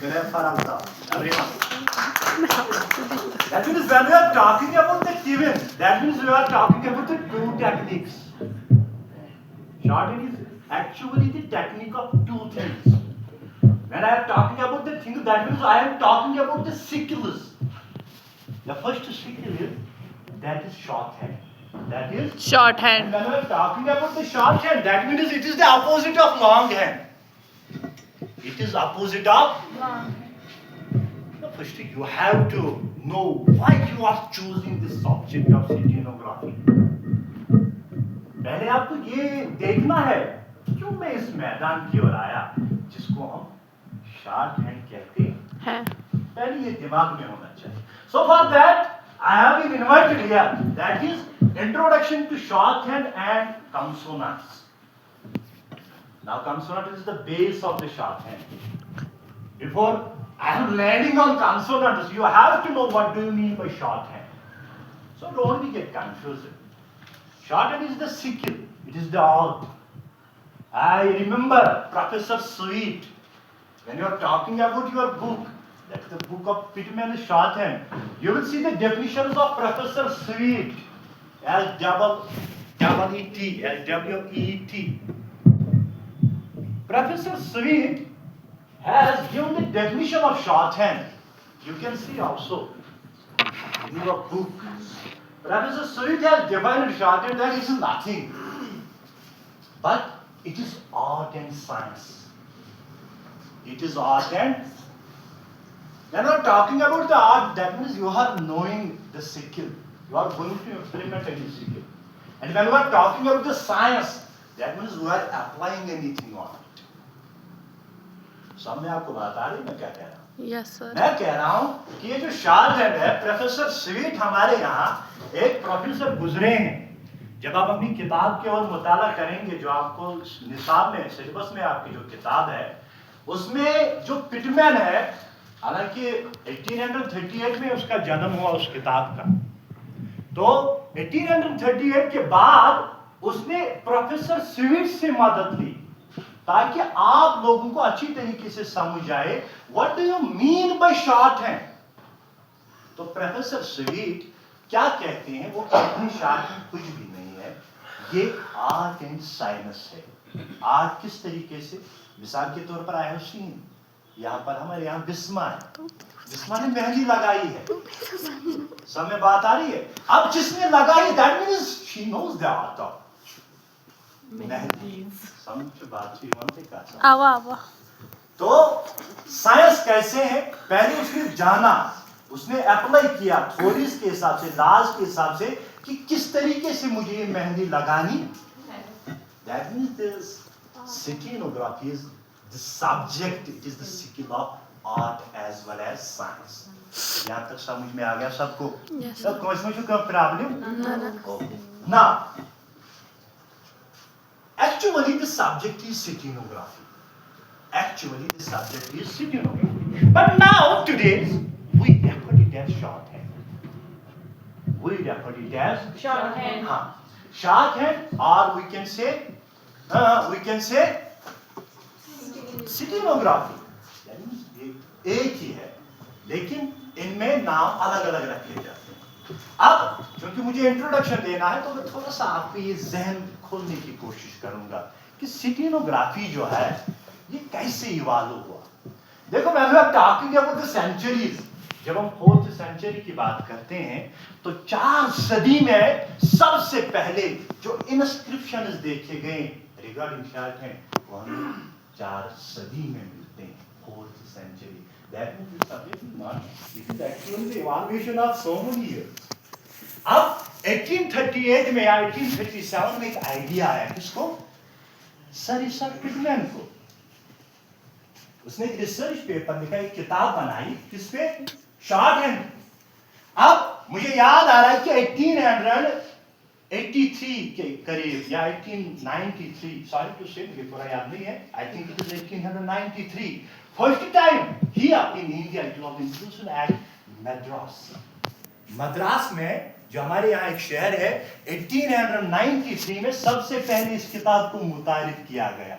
That means when we are talking about the given, that means we are talking about the two techniques. Shorthand is actually the technique of two things. When I am talking about the thing, that means I am talking about the skills. The first skill is that is shorthand. That is shorthand. And when we are talking about the shorthand, that means it is the opposite of longhand. It is opposite of Long. First, you have to know why you are choosing this subject of stenography. पहले आपको ये देखना है क्यों मैं इस मैदान की ओर आया जिसको हम शॉर्ट हैंड कहते हैं पहले ये दिमाग में होना चाहिए. So for that I have been invited here. That is introduction to shorthand and consonants. Now consonant is the base of the shorthand. Before I am landing on consonants, you have to know what do you mean by shorthand. So don't get confused. Shorthand is the skill. It is the art. I remember Professor Sweet. When you are talking about your book, that's the book of Pittman Shorthand. You will see the definitions of Professor Sweet as double-E-T, as W-E-T. Professor Sweet has given the definition of shorthand. You can see also in your book. Professor Sweet has defined shorthand that it is nothing, but it is art and science. It is art and when we are talking about the art, that means you are knowing the skill. You are going to implement any skill. And when we are talking about the science, that means we are applying anything on it. समझ में आपको बात आ रही मैं क्या कह रहा हूँ? Yes, sir. मैं कह रहा हूँ कि ये जो शॉर्टहैंड है, प्रोफेसर स्वीट हमारे यहाँ एक प्रोफेसर गुजरे हैं. जब आप अपनी किताब की ओर मुताला करेंगे, जो आपको निसाब में सिलेबस में आपकी जो किताब है, उसमें जो पिटमैन है, हालांकि 1838 में उसका जन्म हुआ उस किताब का, तो 1838 के बाद उसने प्रोफेसर स्वीट से मदद ली ताकि आप लोगों को अच्छी तरीके से समझ आए what do you mean by shorthand. तो प्रोफेसर स्वीट क्या कहते हैं? वो कहते हैं शॉर्टहैंड कुछ भी नहीं है, ये आर्ट एंड साइंस है. आर्ट किस तरीके से? मिसाल के तौर पर आई हैव सीन, यहाँ पर हमारे यहाँ बिस्मा है, बिस्मा ने मेहंदी लगाई है. सब में बात आ रही है? अब जिसने लगाई that means she knows the art of mehndi. समझ बात थी वहां पे का आवा तो साइंस कैसे है? पहले उसने जाना, उसने अप्लाई किया थ्योरीज के हिसाब से, लॉज के हिसाब से कि किस तरीके से मुझे ये मेहंदी लगानी. That means this stenography is the subject, it is the skill of art as well as science. यहाँ तक समझ में आ गया सबको? सबको इसमें कोई प्रॉब्लम ना? Actually, the subject is stenography. Actually, the subject is stenography. But now, today, we refer it as shorthand. We refer it as shorthand. Shorthand, or we can say stenography. That means एक ही है, लेकिन इनमें नाम अलग अलग रखे जाते हैं. अब क्योंकि मुझे इंट्रोडक्शन देना है तो मैं थोड़ा सा आपको ये जहन खोलने की कोशिश करूंगा कि स्टेनोग्राफी जो है ये कैसे इवॉल्व हुआ. देखो, मैं टॉकिंग अबाउट द सेंचुरीज. जब हम 4th सेंचुरी की बात करते हैं तो 4 सदी में सबसे पहले जो इनस्क्रिप्शंस देखे गए रिगार्डिंग शॉर्टहैंड वो हमें 4 सदी में मिलते हैं. 4th century. That means the subject is not. It is actually the evaluation of so many years. अब 1838 में या 1837 में एक आइडिया आया. किसको? सर इसाक पिटमैन को. उसने एक रिसर्च पेपर लिखा, एक किताब बनाई, किस पे? शॉर्टहैंड. अब मुझे याद आ रहा है कि 1883 के करीब या 1893, सॉरी टू से मुझे थोड़ा याद नहीं है, I think it is 1893, first time here in India it was introduced at Madras. Madras में जो हमारे यहाँ एक शहर है, 1893 में सबसे पहले इस किताब को मुतारिफ किया गया.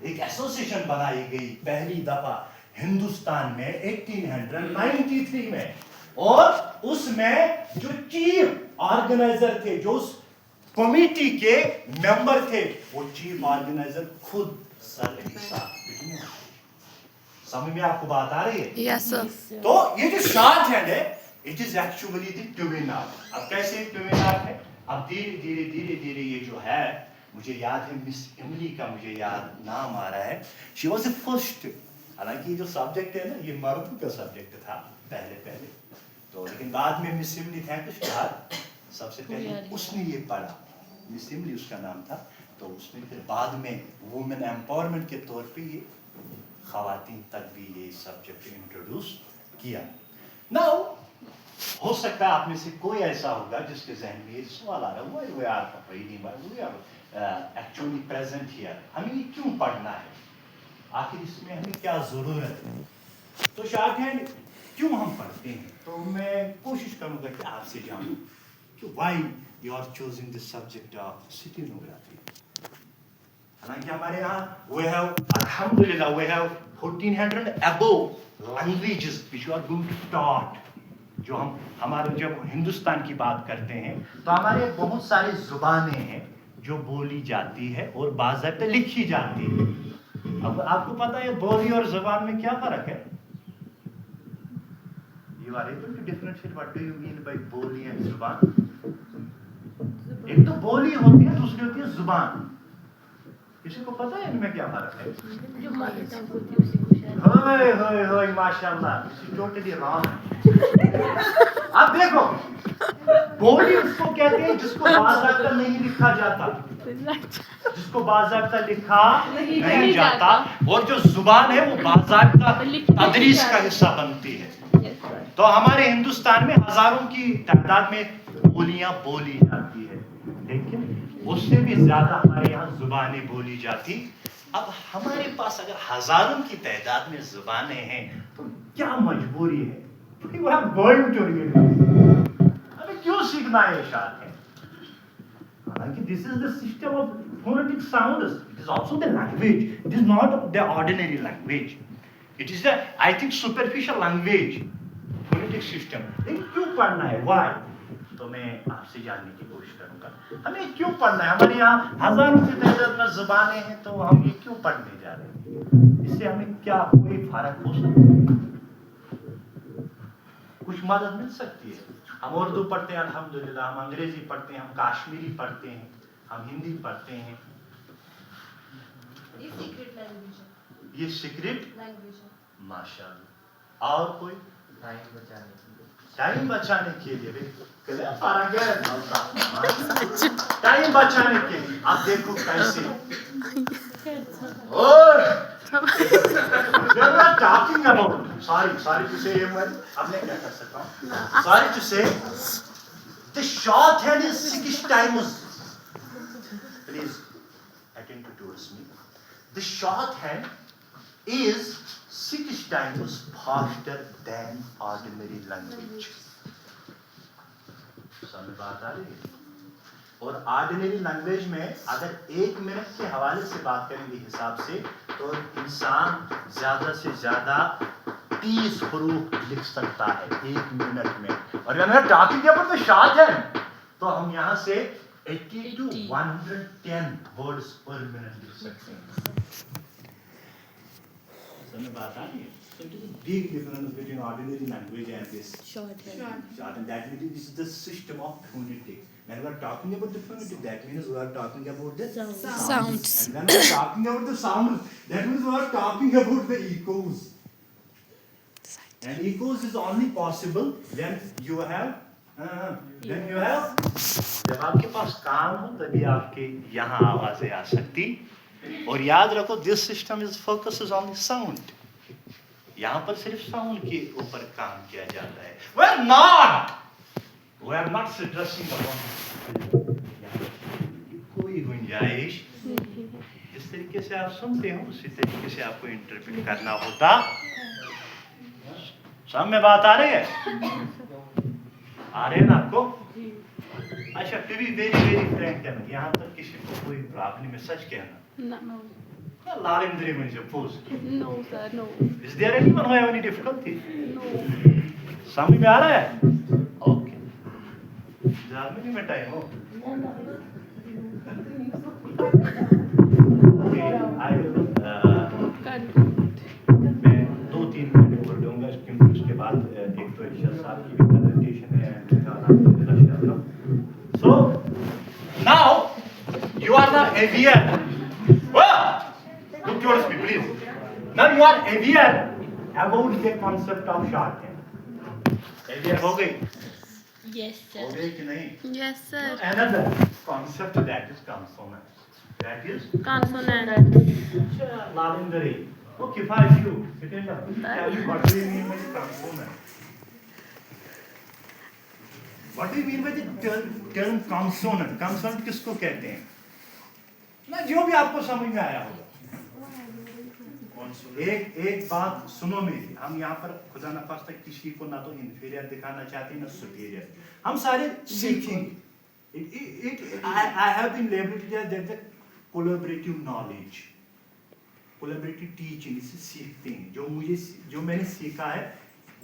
एक एसोसिएशन बनाई गई पहली दफा हिंदुस्तान में 1893 में, और उसमें जो चीफ ऑर्गेनाइजर थे, जो उस कमेटी के मेंबर थे, वो चीफ ऑर्गेनाइजर खुद सर साहब। समझ में आपको बात आ रही है? Yes, sir. तो ये जो शार्ट हैंड है, it is actually the twin arm. अब कैसे ट्विन आर्म है? अब धीरे धीरे ये जो है, मुझे याद है मिस इमली का मुझे याद नाम आ रहा है, शी वाज द फर्स्ट। हालांकि ये जो सब्जेक्ट है ना, ये मर्द का सब्जेक्ट था पहले तो, लेकिन बाद में मिस इमली थैंक गॉड सबसे पहले उसने ये पढ़ा, मिस इमली उसका नाम था, तो उसने फिर बाद में वुमेन एम्पावरमेंट के तौर पे ये खवातीन तक भी ये सब्जेक्ट इंट्रोड्यूस किया। नाउ हो सकता है आप में से कोई ऐसा होगा जिसके जहन में ये सवाल आ रहा है, we are reading, we are actually present here, हमें ये क्यों पढ़ना है, आखिर इसमें हमें क्या जरूरत है? तो शॉर्ट हैंड क्यों हम पढ़ते हैं, तो मैं कोशिश करूंगा कि आपसे जानूं कि why you are choosing this subject of stenography. हालांकि हमारे यहाँ we have alhamdulillah we have 1400 above languages which you are going to taught। जो हमारे जब हिंदुस्तान की बात करते हैं तो हमारे बहुत सारी जुबानें हैं जो बोली जाती है और बाज़ाब्ता लिखी जाती है। अब आपको पता है बोली और जुबान में क्या फर्क है? You are able to differentiate what do you mean by बोली and जुबान? एक तो बोली होती है, दूसरी होती है जुबान। किसी को पता है इनमें क्या फर्क है? जो मदर टंग होती है उसी को शायद। होय माशाल्लाह, दिस इज टोटली रॉन्ग। अब देखो, बोली उसको कहते हैं जिसको बाज़ाब्ता नहीं लिखा जाता, जिसको बाज़ाब्ता लिखा नहीं जाता, और जो जुबान है वो बाज़ाब्ता तदरीस का हिस्सा बनती है। तो हमारे हिंदुस्तान में हजारों की तादाद में बोलियां बोली जाती है, लेकिन उससे भी ज्यादा हमारे यहाँ जुबानें बोली जाती। अब हमारे पास अगर हजारों की तादाद में जुबानें हैं तो क्या मजबूरी है? हमें क्यों सीखना है इशार है? हालांकि this is the system of phonetic sounds, it is also the language, it is not the ordinary language, it is the I think superficial language phonetic system. लेकिन क्यों पढ़ना है, व्हाई? तो मैं आपसे जानने की कोशिश करूंगा हमें क्यों पढ़ना है। हमारे यहाँ हजारों की तादाद में जुबानें हैं, तो हम ये क्यों पढ़ने जा रहे हैं? इससे हमें क्या कोई फर्क हो सकता है? कुछ मदद मिल सकती है? हम उर्दू पढ़ते हैं अल्हम्दुलिल्लाह, हम अंग्रेजी पढ़ते हैं, हम काश्मीरी पढ़ते हैं, हम हिंदी पढ़ते हैं। ये सीक्रेट लैंग्वेज है, ये सीक्रेट लैंग्वेज है। माशाअल्लाह। और कोई? टाइम बचाने के लिए टाइम बचाने के लिए आप देखो कैसे। और talking about sorry to say अब मैं क्या कर सकता हूँ? Sorry to say the shorthand is 6 times, please attend towards me, the shorthand is 6 times faster than ordinary language। समझ बात आ रही है? और ऑर्डिनरी लैंग्वेज में अगर 1 मिनट के हवाले से बात करेंगे हिसाब से, तो इंसान ज्यादा से ज्यादा 30 हरूफ लिख सकता है 1 मिनट में। और अगर टॉकिंग अबाउट द शॉर्टहैंड, तो हम यहाँ से 80 to 110 वर्ड्स पर मिनट लिख सकते हैं। समझ बात आ रही है? So it is a big difference between ordinary language and this shorthand. That means this is the system of phonetics. When we are talking about the phonetic, that means we are talking about the Sounds. And when we are talking about the sounds, that means we are talking about the echoes. And echoes is only possible when you have जब आपके पास कान हो तभी आपके यहाँ आवाजें आ सकती। और याद रखो, this system is focuses on the sound. यहाँ पर सिर्फ साउंड के ऊपर काम किया जाता है। we are not stressing upon कोई गुंजाइश जिस तरीके से आप सुनते हो उसी तरीके से आपको इंटरप्रेट करना होता। सब में बात आ रही है? आ रहे हैं ना आपको? अच्छा, to be very very frank, यहाँ तक किसी को कोई प्रॉब्लम है? सच कहना, Lalindri means pose. No, sir, no. Is there anyone who have any difficulty? No. समझ में आ रहा है? Okay. Germany में time हो. Okay, I will. मैं 2-3 मिनट बोल दूँगा क्योंकि उसके बाद एक तो इर्शाद साहब की भी प्रेजेंटेशन है. So now you are the aware. Look towards me, please. Now you are aware about the concept of shorthand. Aware हो गई? Yes, हो sir. गई कि नहीं? Yes, sir. Another concept that is consonant. That is Consonant. Lalindri. Okay, if you stand up, tell me what do you mean by the consonant? What do you mean by the term consonant? Consonant किसको कहते हैं? ना जो भी आपको समझ में आया होगा. एक बात सुनो मेरी, हम यहाँ पर खुदा न खास्ता किसी को ना तो इंफीरियर दिखाना चाहते हैं ना सुपीरियर. हम सारे सीखेंगे. I have been labeled as the collaborative knowledge, collaborative teaching. इसे सीखते हैं. जो मैंने सीखा है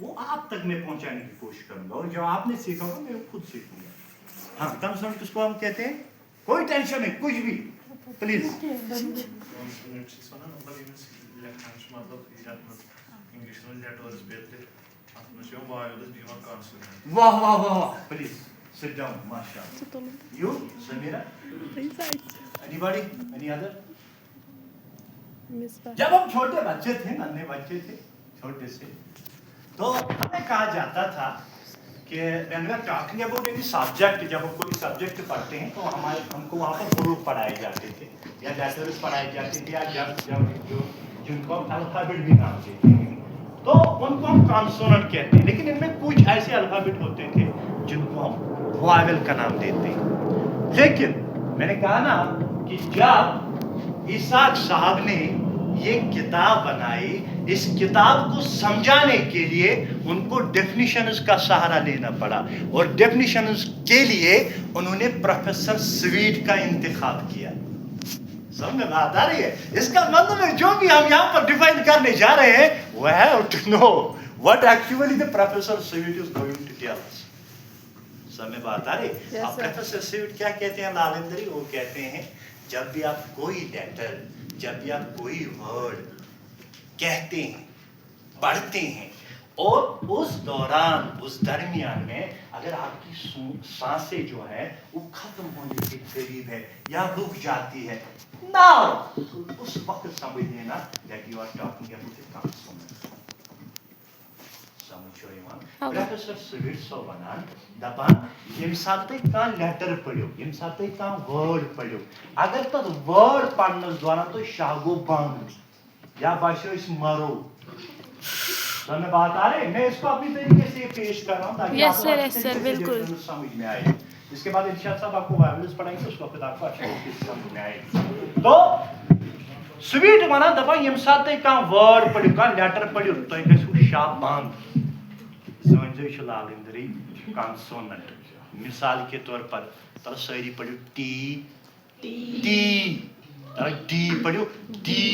वो आप तक मैं पहुंचाने की कोशिश करूंगा और जो आपने सीखा होगा मैं खुद सीखूंगा. हाँ, कंसोनेंट किसको हम कहते हैं? कोई टेंशन नहीं, कुछ भी. Please. वाह वाह वाह. Please sit down. Mashallah. You, Samira? Anybody? Any other? जब हम छोटे बच्चे थे, नन्हे बच्चे थे, छोटे से, तो हमें कहा जाता था कि when we are talking about any subject, जब हम कोई सब्जेक्ट पढ़ते हैं तो हमको वहाँ पर हुरूफ पढ़ाए जाते थे या लेटर्स पढ़ाए जाते थे या जिनको हम अल्फाबेट भी नाम देते हैं तो उनको हम कॉन्सोनेंट कहते हैं. लेकिन इनमें कुछ ऐसे अल्फाबेट होते थे जिनको हम वॉवेल का नाम देते हैं. लेकिन मैंने कहा ना कि जब इसाक साहब ने ये किताब बनाई, इस किताब को समझाने के लिए उनको डेफिनिशंस का सहारा लेना पड़ा और डेफिनिशंस के लिए उन्होंने प्रोफेसर स्वीट का इंतखाब किया. समझ में बात आ रही है? इसका मतलब है जो भी हम यहाँ पर डिफाइन करने जा रहे हैं we have to know what actually the professor Sweet is going to tell us. समझ में बात आ रही है? अब प्रोफेसर स्वीट क्या कहते हैं लालिंदरी? वो कहते हैं जब भी आप कोई लेटर, जब भी आप कोई वर्ड कहते हैं, पढ़ते हैं और उस दौरान, उस दरमियान में अगर आपकी सांसें जो है वो खत्म होने के करीब है या रुक जाती है, now उस वक्त समझ लेना that you are talking about a consonant. समझो इमान. प्रोफेसर स्वीट सो बनान दपान यम साथे का लेटर पढ़ो, यम साथे का वर्ड पढ़ो, अगर तो वर्ड पढ़ने दौरान तो शागो बंद या बाशो इस मरो. मैं बात आ रहे, मैं इसको अपनी तरीके से पेश कर रहा हूँ ताकि आपको बिल्कुल समझ में आए. इसके बाद इरशाद साहब आपको वायरलेस पढ़ाएंगे, उसको फिर आपको अच्छे से समझ में आएगी. तो स्वीट माना दफा यम साथे का वर्ड पढ़ो, का लेटर पढ़ो तो एक शाह बंद. समझो लालिंदरी कॉन्सोनेंट. मिसाल के तौर पर तर सारी पढ़ो टी टी, तर डी पढ़ो डी.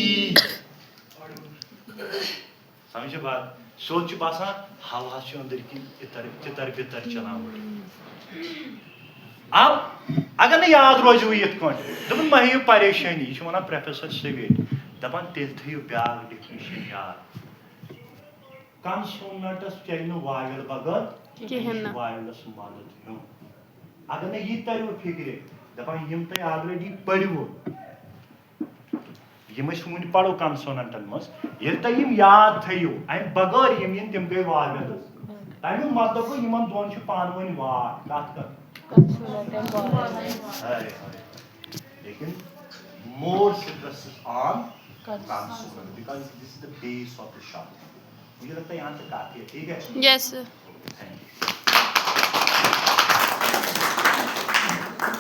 समझो बात? सोच बासा हवा से अंदर की तितर बितर चला. अब अगर नहीं याद रोजू ये दपन महीन परेशानी ये वना प्रोफेसर स्वीट दपान तेल थो ब्याक डेफिनेशन याद. कॉन्सोनेंट्स चल वावेल बगैर वावेलस मदद ह्यून. अगर नहीं ये तरह फिक्र दपान यम तुम ऑलरेडी पढ़ो यम वन पढ़ो कॉन्सोनेंटन मज ये तुम याद थो अम बगैर यम इन तम गई वावेलस. तमिक मतलब गो इन दोन पान वन वाट कत कर. लेकिन more stress on consonant because this is the base of the short. मुझे लगता है यहाँ तक काफी है. ठीक है? Yes sir. Thank you.